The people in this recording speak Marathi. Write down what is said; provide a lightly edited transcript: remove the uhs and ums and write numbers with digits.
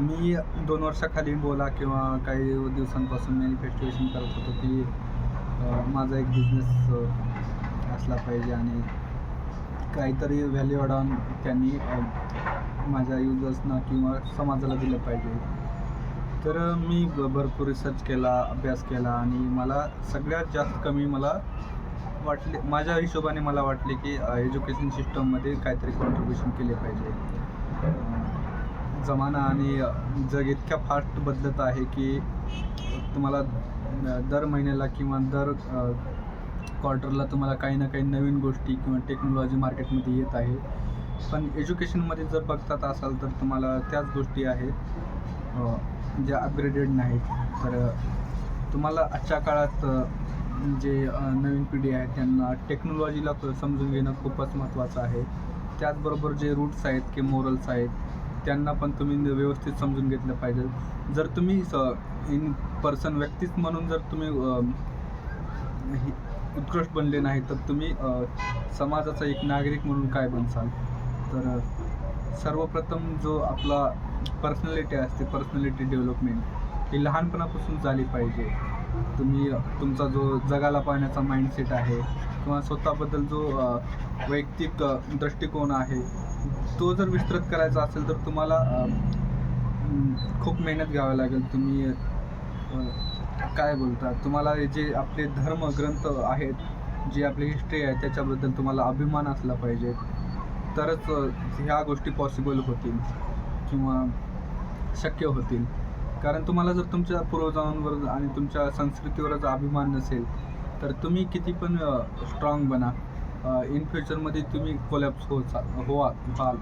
मी 2 वर्षाखाली बोला किंवा काही दिवसांपासून मॅनिफेस्टेशन करत होतो की माझा एक बिझनेस असला पाहिजे आणि काहीतरी व्हॅल्यू ॲड ऑन त्यांनी माझ्या युजर्सना किंवा समाजाला दिलं पाहिजे. तर मी भरपूर रिसर्च केला, अभ्यास केला आणि मला सगळ्यात जास्त कमी मला वाटले, माझ्या हिशोबाने मला वाटले की एज्युकेशन सिस्टममध्ये काहीतरी कॉन्ट्रिब्युशन केले पाहिजे. जमाना आणि जग इतक्या फास्ट बदलत आहे की तुम्हाला दर महिन्याला किंवा दर क्वार्टरला तुम्हाला काही ना काही नवीन गोष्टी किंवा टेक्नॉलॉजी मार्केटमध्ये येत आहे. पण एज्युकेशनमध्ये जर बघतात असाल तर तुम्हाला त्याच गोष्टी आहेत ज्या अपग्रेडेड नाहीत. तर तुम्हाला आजच्या काळात जे नवीन पिढी आहे त्यांना टेक्नॉलॉजीला समजून घेणं खूपच महत्त्वाचं आहे. त्याचबरोबर जे रूट्स आहेत की मोरल्स आहेत त्यांना पण तुम्ही व्यवस्थित समजून घेतलं पाहिजे. जर तुम्ही इन पर्सन व्यक्तीच म्हणून जर तुम्ही उत्कृष्ट बनले नाही तर तुम्ही समाजाचा एक नागरिक म्हणून काय बनसाल. तर सर्वप्रथम जो आपला पर्सनॅलिटी असते, पर्सनॅलिटी डेव्हलपमेंट ही लहानपणापासून झाली पाहिजे. तुम्ही तुमचा जो जगाला पाहण्याचा माइंडसेट आहे किंवा स्वतःबद्दल जो वैयक्तिक दृष्टिकोन आहे तो जर विस्तृत करायचा असेल तर तुम्हाला खूप मेहनत घ्यावी लागेल. तुम्ही काय बोलता, तुम्हाला जे आपले धर्मग्रंथ आहेत, जी आपली हिस्ट्री आहे त्याच्याबद्दल तुम्हाला अभिमान असला पाहिजे. तरच ह्या गोष्टी पॉसिबल होतील किंवा शक्य होतील. कारण तुम्हाला जर तुमच्या पूर्वजांवर आणि तुमच्या संस्कृतीवरच अभिमान नसेल तर तुम्ही किती पण स्ट्रॉंग बना, इन फ्युचरमध्ये तुम्ही कोलॅप्स व्हाल.